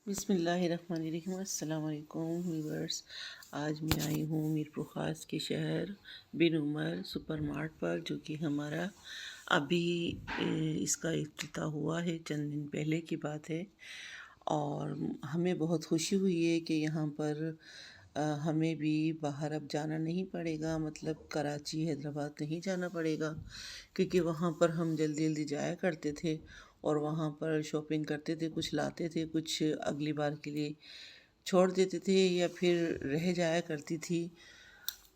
बिस्मिल्लाहिर्रहमानिर्रहीम। अस्सलाम वालेकुम व्यूअर्स। आज मैं आई हूँ मीरपुर ख़ास के शहर बिन उमर सुपर मार्ट पर, जो कि हमारा अभी इसका इफ्तिताह हुआ है, चंद दिन पहले की बात है। और हमें बहुत खुशी हुई है कि यहाँ पर हमें भी बाहर अब जाना नहीं पड़ेगा, मतलब कराची हैदराबाद नहीं जाना पड़ेगा, क्योंकि वहाँ पर हम जल्दी जल्दी जाया करते थे और वहाँ पर शॉपिंग करते थे, कुछ लाते थे, कुछ अगली बार के लिए छोड़ देते थे या फिर रह जाया करती थी।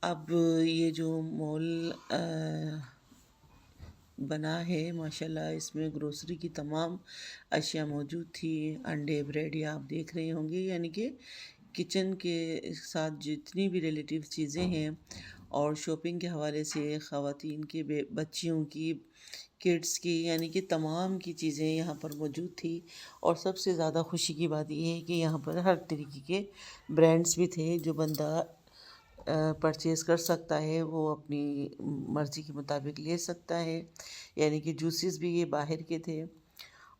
अब ये जो मॉल बना है माशाल्लाह, इसमें ग्रोसरी की तमाम अशिया मौजूद थी। अंडे, ब्रेड, ये आप देख रहे होंगे, यानी कि किचन के साथ जितनी भी रिलेटिव चीज़ें हैं, और शॉपिंग के हवाले से ख़वातीन के बच्चियों की, किड्स की, यानी कि तमाम की चीज़ें यहाँ पर मौजूद थी। और सबसे ज़्यादा खुशी की बात यह है कि यहाँ पर हर तरीके के ब्रांड्स भी थे जो बंदा परचेज़ कर सकता है, वो अपनी मर्ज़ी के मुताबिक ले सकता है। यानी कि जूसेस भी ये बाहर के थे,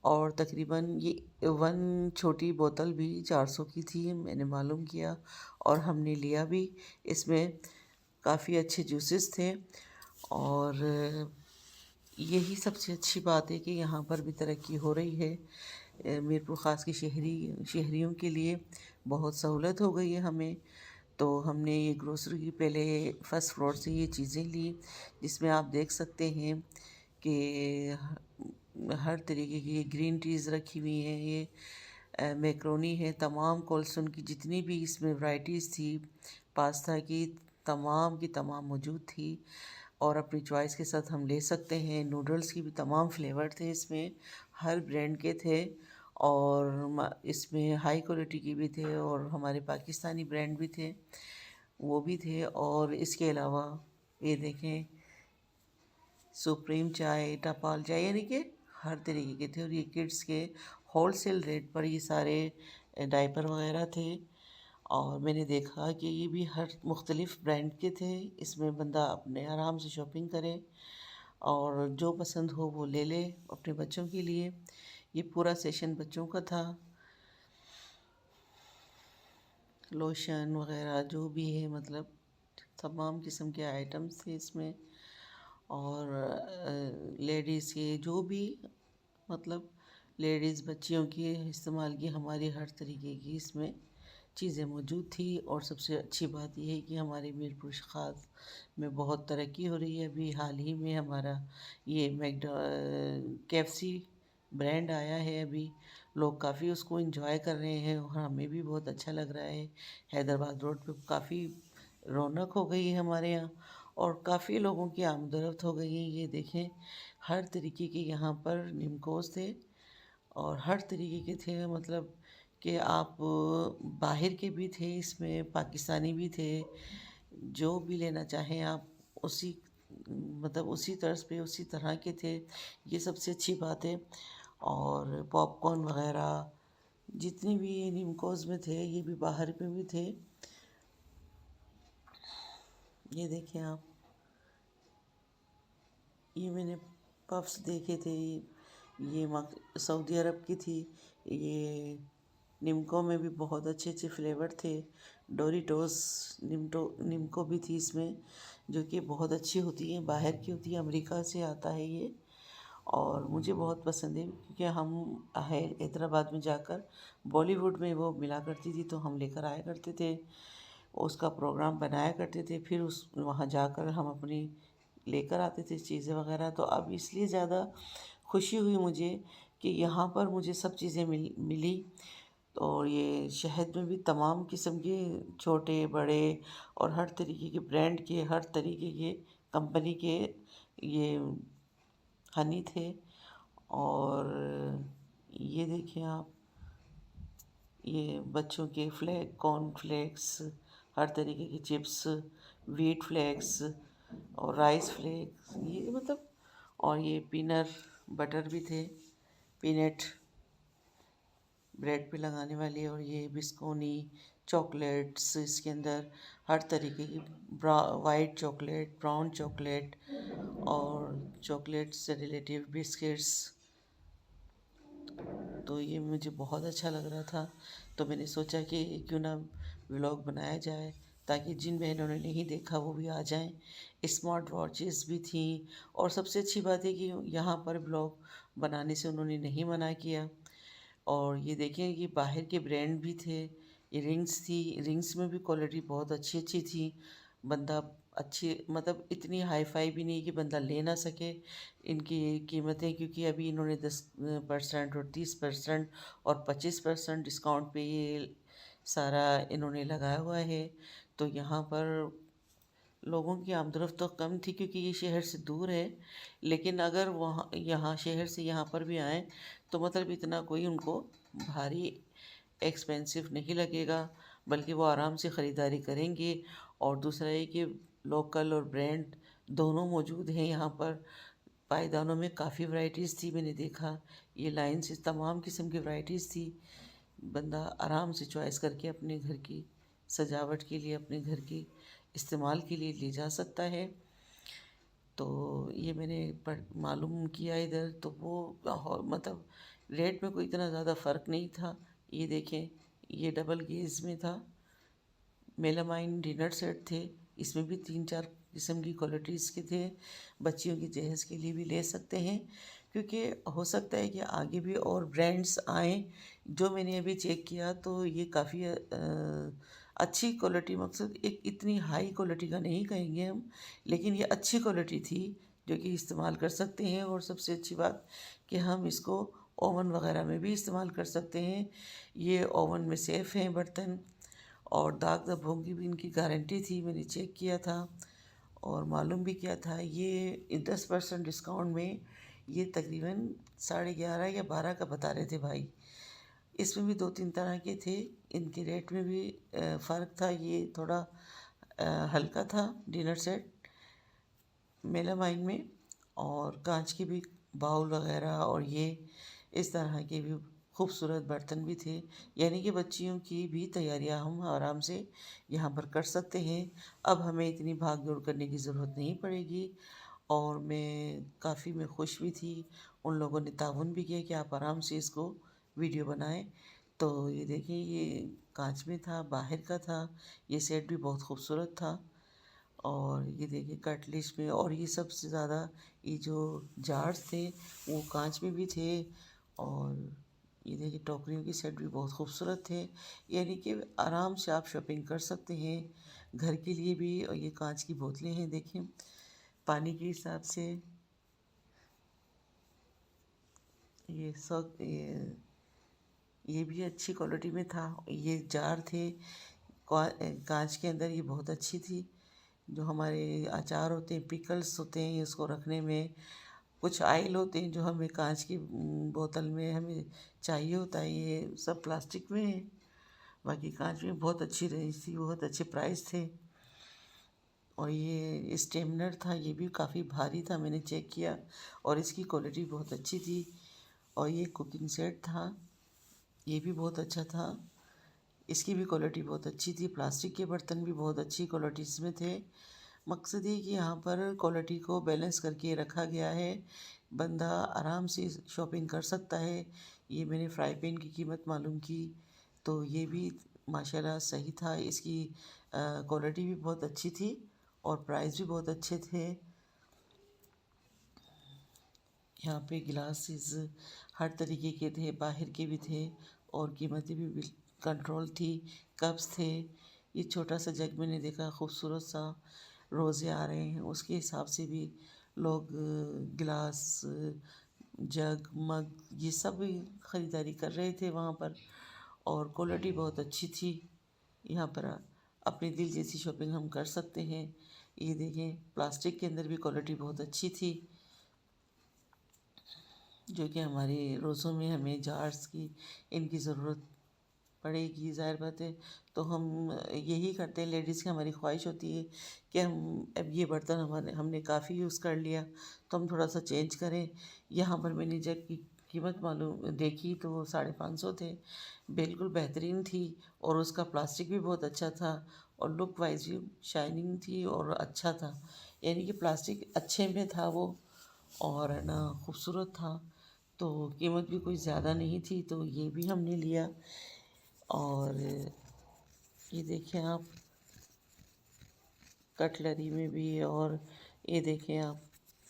और तकरीबन ये वन छोटी बोतल भी 400 की थी, मैंने मालूम किया और हमने लिया भी। इसमें काफ़ी अच्छे जूसेस थे, और यही सबसे अच्छी बात है कि यहाँ पर भी तरक्की हो रही है। मीरपुर ख़ास के शहरियों के लिए बहुत सहूलत हो गई है हमें। तो हमने ये ग्रोसरी की पहले फर्स्ट फ्लोर से ये चीज़ें ली, जिसमें आप देख सकते हैं कि हर तरीके की ग्रीन टीज़ रखी हुई हैं, ये मैक्रोनी है, तमाम कोल्सन की जितनी भी इसमें वैरायटीज़ थी पास्ता की तमाम मौजूद थी। और अपनी चॉइस के साथ हम ले सकते हैं। नूडल्स की भी तमाम फ्लेवर थे इसमें, हर ब्रांड के थे, और इसमें हाई क्वालिटी के भी थे और हमारे पाकिस्तानी ब्रांड भी थे, वो भी थे। और इसके अलावा ये देखें, सुप्रीम चाय, टपाल चाय, यानी कि हर तरीके के थे। और ये किड्स के होलसेल रेट पर ये सारे डायपर वगैरह थे। और मैंने देखा कि ये भी हर मुख्तलिफ़ ब्रांड के थे, इसमें बंदा अपने आराम से शॉपिंग करे और जो पसंद हो वो ले ले अपने बच्चों के लिए। ये पूरा सेशन बच्चों का था। लोशन वगैरह जो भी है, मतलब तमाम किस्म के आइटम्स थे इसमें। और लेडीज़ के जो भी, मतलब लेडीज़ बच्चियों की इस्तेमाल की हमारी हर तरीके की इसमें चीज़ें मौजूद थी। और सबसे अच्छी बात यह है कि हमारे मीरपुर ख़ास में बहुत तरक्की हो रही है। अभी हाल ही में हमारा ये KFC ब्रांड आया है, अभी लोग काफ़ी उसको एंजॉय कर रहे हैं और हमें भी बहुत अच्छा लग रहा है। हैदराबाद रोड पे काफ़ी रौनक हो गई है हमारे यहाँ, और काफ़ी लोगों की आमदरफ्त हो गई है। ये देखें, हर तरीके के यहाँ पर निमकोस थे और हर तरीके के थे, मतलब कि आप बाहर के भी थे, इसमें पाकिस्तानी भी थे। जो भी लेना चाहें आप, उसी मतलब उसी तर्ज पे उसी तरह के थे। ये सबसे अच्छी बात है। और पॉपकॉर्न वगैरह जितनी भी निमकोस में थे, ये भी बाहर पे भी थे। ये देखें आप, ये मैंने पफ्स देखे थे, ये सऊदी अरब की थी। ये निमको में भी बहुत अच्छे अच्छे फ्लेवर थे। डोरिटोस निमको भी थी इसमें, जो कि बहुत अच्छी होती है, बाहर की होती है, अमेरिका से आता है ये। और मुझे बहुत पसंद है, क्योंकि हम हैदराबाद में जाकर बॉलीवुड में वो मिला करती थी, तो हम लेकर आया करते थे, उसका प्रोग्राम बनाया करते थे, फिर उस वहाँ जाकर हम अपनी लेकर आते थे चीज़ें वगैरह। तो अब इसलिए ज़्यादा खुशी हुई मुझे कि यहाँ पर मुझे सब चीज़ें मिली। और ये शहर में भी तमाम किस्म के छोटे बड़े और हर तरीके के ब्रांड के, हर तरीके के कंपनी के ये हनी थे। और ये देखिए आप, ये बच्चों के कॉर्न फ्लेक्स, हर तरीके के चिप्स, व्हीट फ्लेक्स और राइस फ्लेक्स, ये मतलब। और ये पीनट बटर भी थे, पीनट ब्रेड पे लगाने वाले। और ये बिस्कोनी चॉकलेट्स, इसके अंदर हर तरीके की वाइट चॉकलेट, ब्राउन चॉकलेट और चॉकलेट से रिलेटिव बिस्किट्स। तो ये मुझे बहुत अच्छा लग रहा था। तो मैंने सोचा कि क्यों ना व्लॉग बनाया जाए, ताकि जिन बहनों ने नहीं देखा वो भी आ जाएं। स्मार्ट वॉचेस भी थी, और सबसे अच्छी बात है कि यहाँ पर व्लॉग बनाने से उन्होंने नहीं मना किया। और ये देखिए कि बाहर के ब्रांड भी थे, ये रिंग्स थी, रिंग्स में भी क्वालिटी बहुत अच्छी अच्छी थी। बंदा अच्छी, मतलब इतनी हाई फाई भी नहीं कि बंदा ले ना सके इनकी कीमतें, क्योंकि अभी इन्होंने 10% और 30% और 25% डिस्काउंट पे ये सारा इन्होंने लगाया हुआ है। तो यहाँ पर लोगों की आमदरफ्त तो कम थी, क्योंकि ये शहर से दूर है। लेकिन अगर वहाँ यहाँ शहर से यहाँ पर भी आएँ तो मतलब इतना कोई उनको भारी एक्सपेंसिव नहीं लगेगा, बल्कि वो आराम से ख़रीदारी करेंगे। और दूसरा ये कि लोकल और ब्रांड दोनों मौजूद हैं यहाँ पर। पायदानों में काफ़ी वैरायटीज़ थी, मैंने देखा ये लाइन से तमाम किस्म की वैरायटीज़ थी। बंदा आराम से चॉइस करके अपने घर की सजावट के लिए, अपने घर की इस्तेमाल के लिए ले जा सकता है। तो ये मैंने मालूम किया इधर, तो वो मतलब रेट में कोई इतना ज़्यादा फ़र्क नहीं था। ये देखें, ये डबल गेज में था, मेलामाइन डिनर सेट थे। इसमें भी 3-4 किस्म की क्वालिटीज़ के थे। बच्चियों की जहेज़ के लिए भी ले सकते हैं, क्योंकि हो सकता है कि आगे भी और ब्रांड्स आएँ। जो मैंने अभी चेक किया तो ये काफ़ी अच्छी क्वालिटी, मकसद एक इतनी हाई क्वालिटी का नहीं कहेंगे हम, लेकिन ये अच्छी क्वालिटी थी जो कि इस्तेमाल कर सकते हैं। और सबसे अच्छी बात कि हम इसको ओवन वगैरह में भी इस्तेमाल कर सकते हैं। ये ओवन में सेफ़ हैं बर्तन, और दाग धब्बों की भी इनकी गारंटी थी, मैंने चेक किया था और मालूम भी किया था। ये 10% डिस्काउंट में ये तकरीबन 11.5 या 12 का बता रहे थे भाई। इसमें भी 2-3 तरह के थे, इनके रेट में भी फ़र्क था। ये थोड़ा हल्का था डिनर सेट मेलामाइन में, और कांच के भी बाउल वगैरह, और ये इस तरह के भी खूबसूरत बर्तन भी थे। यानी कि बच्चियों की भी तैयारियां हम आराम से यहाँ पर कर सकते हैं। अब हमें इतनी भाग दौड़ करने की ज़रूरत नहीं पड़ेगी। और मैं खुश भी थी। उन लोगों ने ताउन भी किया कि आप आराम से इसको वीडियो बनाएं। तो ये देखिए, ये कांच में था, बाहर का था। ये सेट भी बहुत खूबसूरत था। और ये देखिए कटलिश में, और ये सबसे ज़्यादा ये जो जार्स थे वो कांच में भी थे। और ये देखिए टोकरियों की सेट भी बहुत खूबसूरत थे। यानी कि आराम से आप शॉपिंग कर सकते हैं घर के लिए भी। और ये कांच की बोतलें हैं, देखें पानी के हिसाब से। ये सब ये भी अच्छी क्वालिटी में था। ये जार थे कांच के अंदर, ये बहुत अच्छी थी। जो हमारे अचार होते हैं, पिकल्स होते हैं, ये उसको रखने में। कुछ आयल होते हैं जो हमें कांच की बोतल में हमें चाहिए होता है, ये सब प्लास्टिक में है। बाकी कांच में बहुत अच्छी रही थी, बहुत अच्छे प्राइस थे। और ये स्टेमनर था, ये भी काफ़ी भारी था, मैंने चेक किया, और इसकी क्वालिटी बहुत अच्छी थी। और ये कुकिंग सेट था, ये भी बहुत अच्छा था, इसकी भी क्वालिटी बहुत अच्छी थी। प्लास्टिक के बर्तन भी बहुत अच्छी क्वालिटीज़ में थे। मकसद ये कि यहाँ पर क्वालिटी को बैलेंस करके रखा गया है, बंदा आराम से शॉपिंग कर सकता है। ये मैंने फ्राई पैन की कीमत मालूम की, तो ये भी माशाल्लाह सही था। इसकी क्वालिटी भी बहुत अच्छी थी और प्राइस भी बहुत अच्छे थे। यहाँ पे गिलासेस हर तरीके के थे, बाहर के भी थे, और कीमतें भी कंट्रोल थी। कप्स थे, ये छोटा सा जग मैंने देखा, खूबसूरत सा रोज़े आ रहे हैं उसके हिसाब से भी लोग गिलास, जग, मग, ये सब भी ख़रीदारी कर रहे थे वहाँ पर। और क्वालिटी बहुत अच्छी थी। यहाँ पर अपने दिल जैसी शॉपिंग हम कर सकते हैं। ये देखें प्लास्टिक के अंदर भी क्वालिटी बहुत अच्छी थी, जो कि हमारे रोज़ों में हमें जार्स की इनकी ज़रूरत पड़ेगी, ज़ाहिर बात है। तो हम यही करते हैं, लेडीज़ की हमारी ख्वाहिश होती है कि हम अब ये बर्तन हमने काफ़ी यूज़ कर लिया, तो हम थोड़ा सा चेंज करें। यहाँ पर मैंने जग की कीमत मालूम देखी तो वो 550 थे, बिल्कुल बेहतरीन थी। और उसका प्लास्टिक भी बहुत अच्छा था, और लुक वाइज भी शाइनिंग थी और अच्छा था। यानी कि प्लास्टिक अच्छे में था वो, और है ना खूबसूरत था। तो कीमत भी कोई ज़्यादा नहीं थी, तो ये भी हमने लिया। और ये देखें आप, कटलरी में भी, और ये देखें आप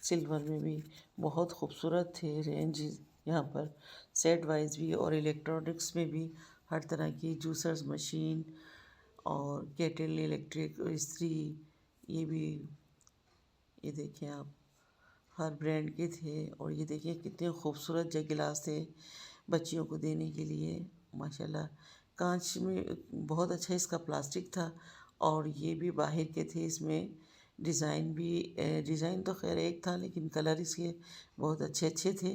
सिल्वर में भी बहुत खूबसूरत थे रेंज यहाँ पर, सेट वाइज भी और इलेक्ट्रॉनिक्स में भी। हर तरह की जूसर्स मशीन और केटल, इलेक्ट्रिक इस्त्री, ये भी, ये देखें आप, हर ब्रांड के थे। और ये देखिए कितने खूबसूरत जग गिलास थे बच्चियों को देने के लिए, माशाल्लाह। कांच में बहुत अच्छा इसका प्लास्टिक था, और ये भी बाहर के थे। इसमें डिज़ाइन भी, डिज़ाइन तो खैर एक था, लेकिन कलर इसके बहुत अच्छे अच्छे थे।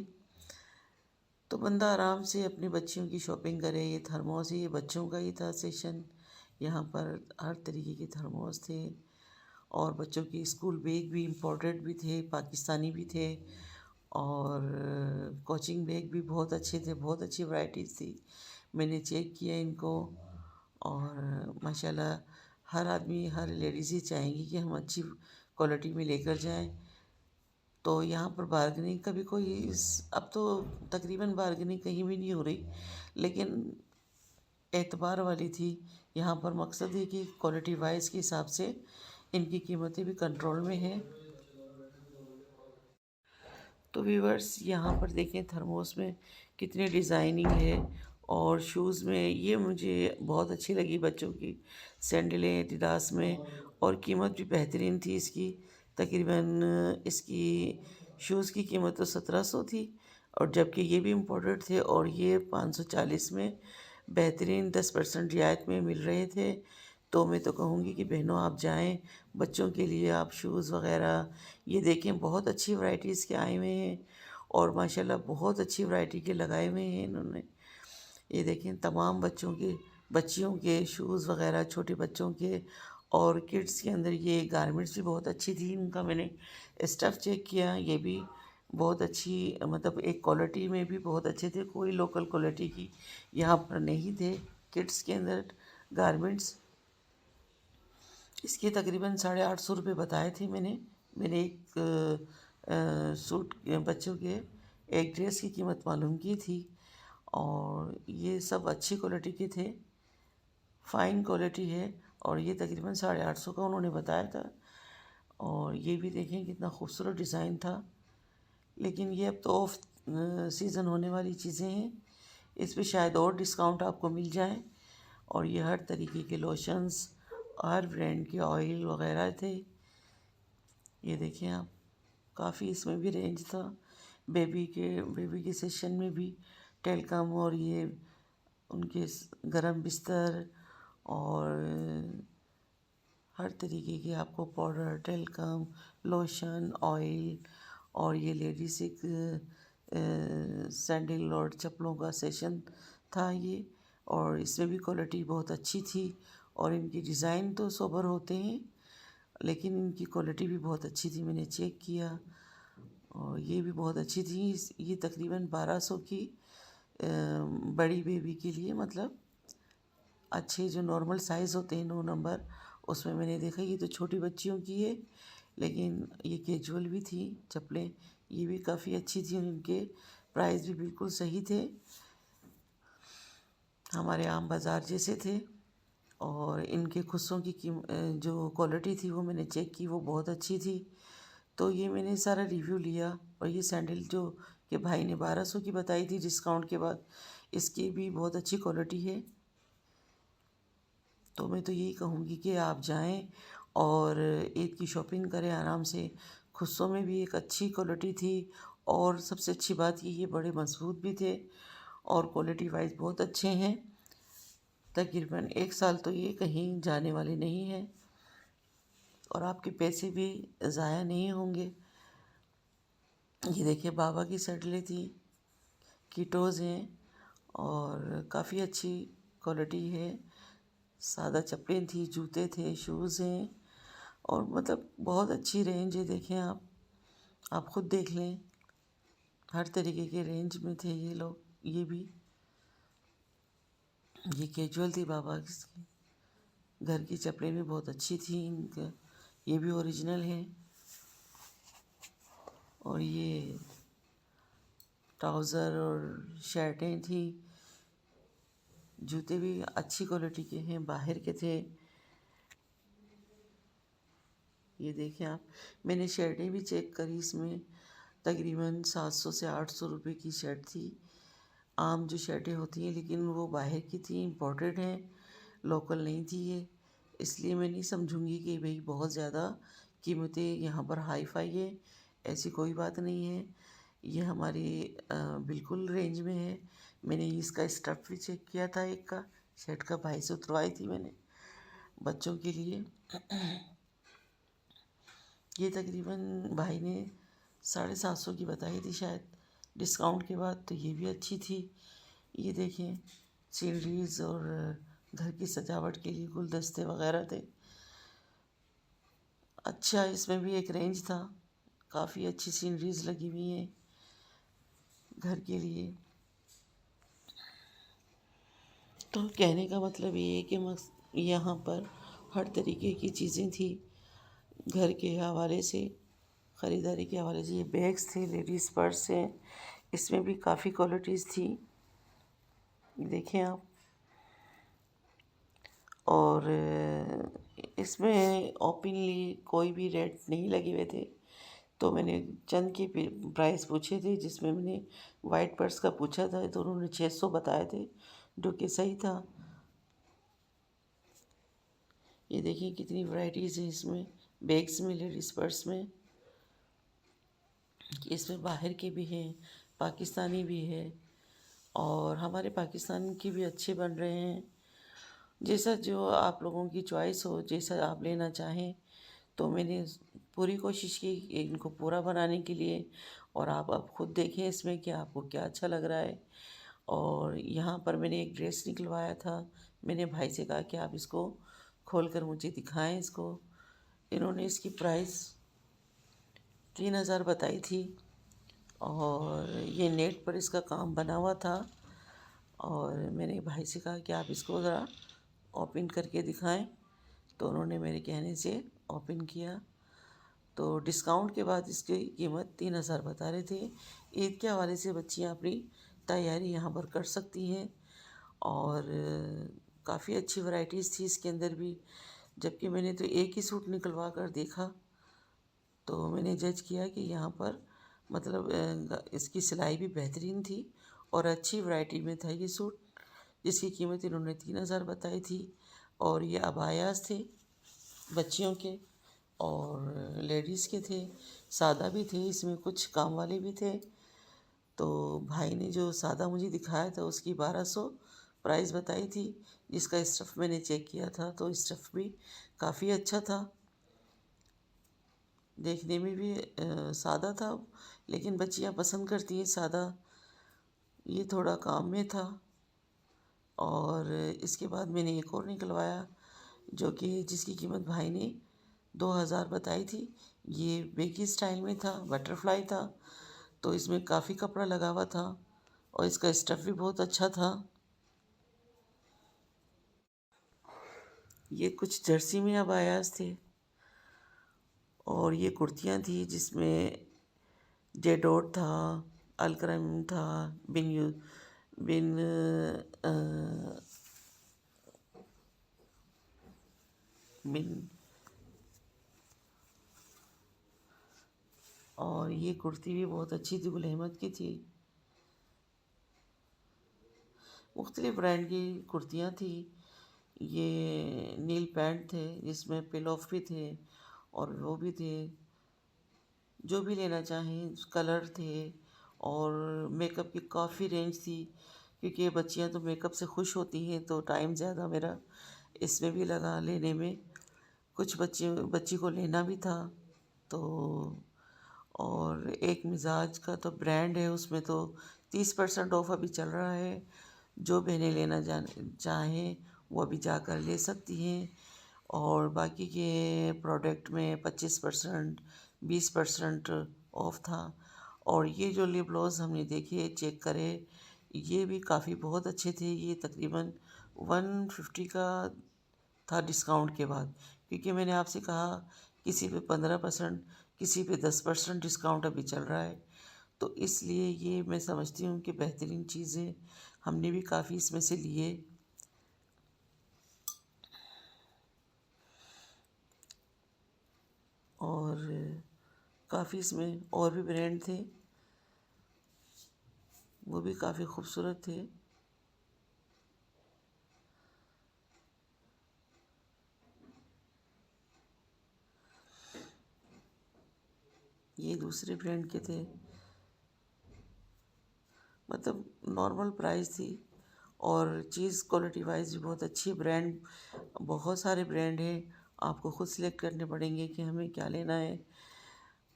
तो बंदा आराम से अपनी बच्चियों की शॉपिंग करे। ये थर्मोस, ये बच्चों का ही था सेशन। यहाँ पर हर तरीके के थर्मोस थे, और बच्चों की स्कूल बैग भी इम्पोर्टेड भी थे, पाकिस्तानी भी थे, और कोचिंग बैग भी बहुत अच्छे थे, बहुत अच्छी वैरायटीज़ थी। मैंने चेक किया इनको, और माशाल्लाह हर आदमी, हर लेडीज़ ही चाहेंगी कि हम अच्छी क्वालिटी में लेकर जाएं। तो यहाँ पर बार्गेनिंग का भी कोई अब तो तकरीबन बार्गेनिंग कहीं भी नहीं हो रही, लेकिन एतबार वाली थी। यहाँ पर मकसद है कि क्वालिटी वाइज के हिसाब से इनकी कीमतें भी कंट्रोल में हैं। तो व्यूवर्स, यहाँ पर देखें थर्मोस में कितनी डिज़ाइनिंग है। और शूज़ में ये मुझे बहुत अच्छी लगी, बच्चों की सैंडलें एडिडास में, और कीमत भी बेहतरीन थी इसकी। तकरीबन इसकी शूज़ की कीमत तो 1700 थी, और जबकि ये भी इम्पोर्टेड थे, और ये 540 में बेहतरीन 10% रियायत में मिल रहे थे। तो मैं तो कहूँगी कि बहनों आप जाएं, बच्चों के लिए आप शूज़ वग़ैरह ये देखें, बहुत अच्छी वैराइटीज़ के आए हुए हैं, और माशाल्लाह बहुत अच्छी वैरायटी के लगाए हुए हैं इन्होंने। ये देखें तमाम बच्चों के, बच्चियों के शूज़ वग़ैरह, छोटे बच्चों के, और किड्स के अंदर ये गारमेंट्स भी बहुत अच्छी थी इनका। मैंने स्टफ़ चेक किया, ये भी बहुत अच्छी, मतलब एक क्वालिटी में भी बहुत अच्छे थे, कोई लोकल क्वालिटी की यहाँ पर नहीं थे किड्स के अंदर गारमेंट्स। इसके तकरीबन 850 रुपये बताए थे मैंने। मैंने एक सूट, बच्चों के एक ड्रेस की कीमत मालूम की थी, और ये सब अच्छी क्वालिटी के थे, फ़ाइन क्वालिटी है। और ये तकरीबन 850 का उन्होंने बताया था। और ये भी देखें कितना खूबसूरत डिज़ाइन था। लेकिन ये अब तो ऑफ सीज़न होने वाली चीज़ें हैं, इस पे शायद और डिस्काउंट आपको मिल जाए। और ये हर तरीके के लोशंस, हर ब्रांड के ऑयल वगैरह थे। ये देखें आप, काफ़ी इसमें भी रेंज था। बेबी के सेशन में भी टेलकम, और ये उनके गरम बिस्तर, और हर तरीके के आपको पाउडर, टेलकम, लोशन, ऑयल, और ये लेडीज़ एक सैंडल और चप्पलों का सेशन था ये। और इसमें भी क्वालिटी बहुत अच्छी थी, और इनकी डिज़ाइन तो सोबर होते हैं, लेकिन इनकी क्वालिटी भी बहुत अच्छी थी, मैंने चेक किया। और ये भी बहुत अच्छी थी। ये तकरीबन 1200 की, बड़ी बेबी के लिए, मतलब अच्छे जो नॉर्मल साइज़ होते हैं 9 नंबर, उसमें मैंने देखा। ये तो छोटी बच्चियों की है, लेकिन ये कैजुअल भी थी चप्पलें, ये भी काफ़ी अच्छी थी, और इनके प्राइस भी बिल्कुल सही थे, हमारे आम बाज़ार जैसे थे। और इनके खुस्सों की जो क्वालिटी थी वो मैंने चेक की, वो बहुत अच्छी थी। तो ये मैंने सारा रिव्यू लिया। और ये सैंडल जो कि भाई ने 1200 की बताई थी डिस्काउंट के बाद, इसकी भी बहुत अच्छी क्वालिटी है। तो मैं तो यही कहूँगी कि आप जाएं और ईद की शॉपिंग करें आराम से। खुस्सों में भी एक अच्छी क्वालिटी थी, और सबसे अच्छी बात ये बड़े मजबूत भी थे, और क्वालिटी वाइज बहुत अच्छे हैं। तकरीबन 1 साल तो ये कहीं जाने वाले नहीं हैं, और आपके पैसे भी ज़ाया नहीं होंगे। ये देखिए बाबा की सैंडलें थी, कीटोज़ हैं, और काफ़ी अच्छी क्वालिटी है। सादा चप्पलें थी, जूते थे, शूज़ हैं, और मतलब बहुत अच्छी रेंज है। देखें आप खुद देख लें, हर तरीके के रेंज में थे ये लोग। ये भी, ये कैजुअल थी बाबा की। घर की चप्पलें भी बहुत अच्छी थी इनका, ये भी ओरिजिनल है। और ये ट्राउज़र और शर्टें थी। जूते भी अच्छी क्वालिटी के हैं, बाहर के थे। ये देखें आप, मैंने शर्टें भी चेक करी, इसमें तकरीबन 700 से 800 रुपये की शर्ट थी। आम जो शर्टें होती हैं, लेकिन वो बाहर की थी, इम्पोर्टेड हैं, लोकल नहीं थी ये। इसलिए मैं नहीं समझूंगी कि भाई बहुत ज़्यादा कीमतें यहाँ पर हाई फाई है, ऐसी कोई बात नहीं है। ये हमारी बिल्कुल रेंज में है। मैंने इसका स्टफ़ भी चेक किया था, एक का शर्ट का भाई से उतरवाई थी मैंने बच्चों के लिए। ये तकरीबन भाई ने 750 की बताई थी शायद, डिस्काउंट के बाद। तो ये भी अच्छी थी। ये देखें, सीनरीज और घर की सजावट के लिए गुलदस्ते वगैरह थे। अच्छा, इसमें भी एक रेंज था, काफ़ी अच्छी सीनरीज लगी हुई हैं घर के लिए। तो कहने का मतलब ये है कि यहाँ पर हर तरीके की चीज़ें थी घर के हवाले से, ख़रीदारी के हवाले से। ये बैग्स थे, लेडीज़ पर्स हैं, इसमें भी काफ़ी क्वालिटीज़ थी, देखें आप। और इसमें ओपनली कोई भी रेट नहीं लगे हुए थे। तो मैंने चंद के प्राइस पूछे थे, जिसमें मैंने वाइट पर्स का पूछा था तो उन्होंने 600 बताए थे, जो कि सही था। ये देखिए कितनी वैरायटीज़ है इसमें, बैग्स में, लेडीज़ पर्स में। इसमें बाहर के भी हैं, पाकिस्तानी भी है, और हमारे पाकिस्तान के भी अच्छे बन रहे हैं। जैसा जो आप लोगों की चॉइस हो, जैसा आप लेना चाहें। तो मैंने पूरी कोशिश की इनको पूरा बनाने के लिए। और आप अब खुद देखें इसमें कि आपको क्या अच्छा लग रहा है। और यहाँ पर मैंने एक ड्रेस निकलवाया था, मैंने भाई से कहा कि आप इसको खोल कर मुझे दिखाएं इसको। इन्होंने इसकी प्राइस 3000 बताई थी, और ये नेट पर इसका काम बना हुआ था। और मैंने भाई से कहा कि आप इसको ज़रा ओपन करके दिखाएं। तो उन्होंने मेरे कहने से ओपन किया। तो डिस्काउंट के बाद इसकी कीमत 3000 बता रहे थे। ईद के हवाले से बच्चियां अपनी तैयारी यहाँ पर कर सकती हैं। और काफ़ी अच्छी वैरायटीज़ थी इसके अंदर भी। जबकि मैंने तो एक ही सूट निकलवा कर देखा, तो मैंने जज किया कि यहाँ पर मतलब इसकी सिलाई भी बेहतरीन थी, और अच्छी वैरायटी में था ये सूट, जिसकी कीमत इन्होंने 3000 बताई थी। और ये अबायास थे बच्चियों के और लेडीज़ के थे, सादा भी थे, इसमें कुछ काम वाले भी थे। तो भाई ने जो सादा मुझे दिखाया था उसकी 1200 प्राइस बताई थी। जिसका स्टफ़ मैंने चेक किया था तो स्टफ़ भी काफ़ी अच्छा था, देखने में भी सादा था, लेकिन बच्चियां पसंद करती हैं सादा। ये थोड़ा काम में था। और इसके बाद मैंने एक और निकलवाया, जो कि जिसकी कीमत भाई ने 2000 बताई थी। ये बेगी स्टाइल में था, बटरफ्लाई था, तो इसमें काफ़ी कपड़ा लगा हुआ था, और इसका स्टफ़ भी बहुत अच्छा था। ये कुछ जर्सी में अबायास थे, और ये कुर्तियाँ थी जिसमें जेडोट था, अलक्रम था, बिन अ, बिन और ये कुर्ती भी बहुत अच्छी थी, गुल अहमद की थी। मुख्तलिफ़ ब्रांड की कुर्तियाँ थी। ये नील पैंट थे जिसमें पिल ऑफ भी थे, और वो भी थे, जो भी लेना चाहें कलर थे। और मेकअप की काफ़ी रेंज थी, क्योंकि ये बच्चियाँ तो मेकअप से खुश होती हैं, तो टाइम ज़्यादा मेरा इसमें भी लगा लेने में। कुछ बच्ची को लेना भी था। तो और एक मिजाज का तो ब्रांड है, उसमें तो 30% ऑफ अभी चल रहा है। जो बहनें लेना चाहें वो अभी जाकर ले सकती हैं। और बाकी के प्रोडक्ट में 25%, 20% ऑफ था। और ये जो लिप ग्लॉस हमने देखे, चेक करे, ये भी काफ़ी बहुत अच्छे थे। ये तकरीबन 150 का था डिस्काउंट के बाद, क्योंकि मैंने आपसे कहा किसी पे 15%, किसी पे 10% डिस्काउंट अभी चल रहा है। तो इसलिए ये मैं समझती हूँ कि बेहतरीन चीज़ है। हमने भी काफ़ी इसमें से लिए। और काफ़ी इसमें और भी ब्रांड थे, वो भी काफ़ी खूबसूरत थे। ये दूसरे ब्रांड के थे, मतलब नॉर्मल प्राइस थी। और चीज़ क्वालिटी वाइज भी बहुत अच्छी। ब्रांड बहुत सारे ब्रांड हैं, आपको खुद सिलेक्ट करने पड़ेंगे कि हमें क्या लेना है।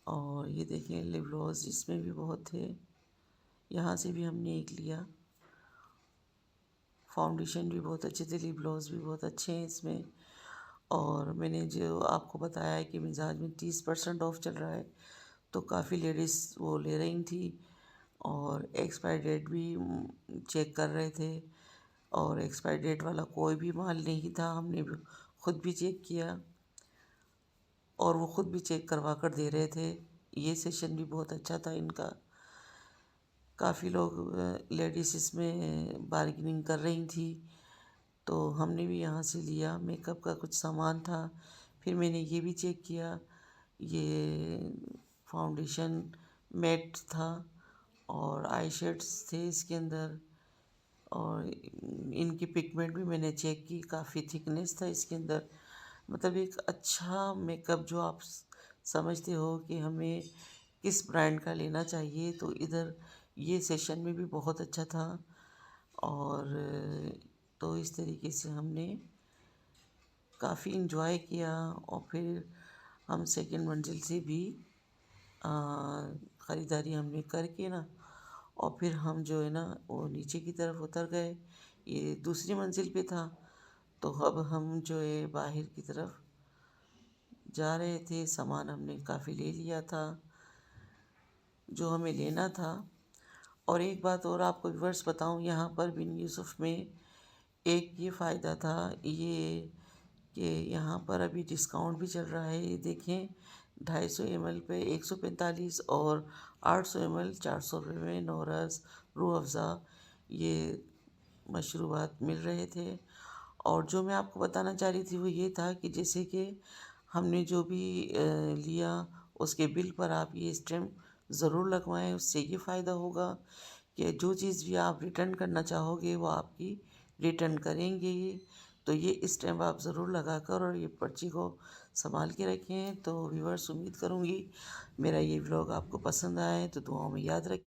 और ये देखें लिप ग्लॉस, इसमें भी बहुत थे, यहाँ से भी हमने एक लिया। फाउंडेशन भी बहुत अच्छे थे, लिप ग्लॉस भी बहुत अच्छे हैं इसमें। और मैंने जो आपको बताया है कि मिजाज में 30% ऑफ चल रहा है, तो काफ़ी लेडीज़ वो ले रही थी और एक्सपायर डेट भी चेक कर रहे थे। और एक्सपायर डेट वाला कोई भी माल नहीं था, हमने भी खुद भी चेक किया और वो खुद भी चेक करवा कर दे रहे थे। ये सेशन भी बहुत अच्छा था इनका। काफ़ी लोग लेडीज़ इसमें बार्गेनिंग कर रही थी, तो हमने भी यहाँ से लिया। मेकअप का कुछ सामान था, फिर मैंने ये भी चेक किया। ये फाउंडेशन मैट था और आई शेड्स थे इसके अंदर। और इनकी पिगमेंट भी मैंने चेक की, काफ़ी थिकनेस था इसके अंदर। मतलब एक अच्छा मेकअप जो आप समझते हो कि हमें किस ब्रांड का लेना चाहिए, तो इधर ये सेशन में भी बहुत अच्छा था। और तो इस तरीके से हमने काफ़ी इन्जॉय किया। और फिर हम सेकंड मंजिल से भी ख़रीदारी हमने करके ना, और फिर हम जो है ना वो नीचे की तरफ उतर गए। ये दूसरी मंजिल पे था, तो अब हम जो है बाहर की तरफ जा रहे थे। सामान हमने काफ़ी ले लिया था जो हमें लेना था। और एक बात और आपको व्यूअर्स बताऊं, यहाँ पर बिन यूसुफ में एक ये फ़ायदा था ये कि यहाँ पर अभी डिस्काउंट भी चल रहा है। ये देखें 250 ml पे 145 और 800 ml 400 रुपये में नौरस, रूह अफ़ज़ा ये मशरूबात मिल रहे थे। और जो मैं आपको बताना चाह रही थी वो ये था कि जैसे कि हमने जो भी लिया उसके बिल पर आप ये स्टैम्प ज़रूर लगवाएं। उससे ये फ़ायदा होगा कि जो चीज़ भी आप रिटर्न करना चाहोगे वो आपकी रिटर्न करेंगे ये। तो ये स्टैम्प आप ज़रूर लगा कर और ये पर्ची को संभाल के रखें। तो व्यूअर्स, उम्मीद करूँगी मेरा ये व्लॉग आपको पसंद आए, तो दुआओं में याद रखें।